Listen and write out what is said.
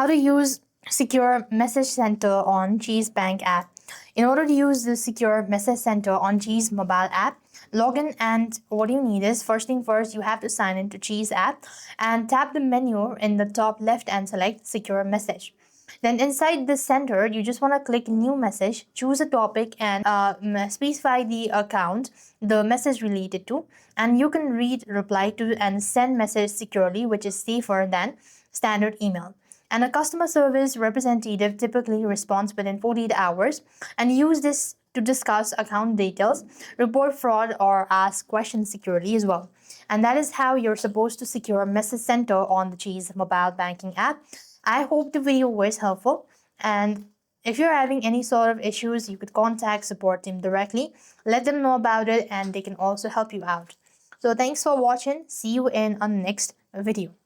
How to use secure message center on Cheese Bank app. In order to use the secure message center on Cheese mobile app, log in, and what you need is, first thing first, you have to sign into Cheese app and tap the menu in the top left and select secure message. Then inside the center, you just want to click new message, choose a topic, and specify the account the message related to, and you can read, reply to, and send message securely, which is safer than standard email. And a customer service representative typically responds within 48 hours, and use this to discuss account details, report fraud, or ask questions securely as well. And that is how you're supposed to secure message center on the Cheese mobile banking app. I hope the video was helpful, and if you're having any sort of issues, you could contact support team directly. Let them know about it and they can also help you out. So thanks for watching. See you in our next video.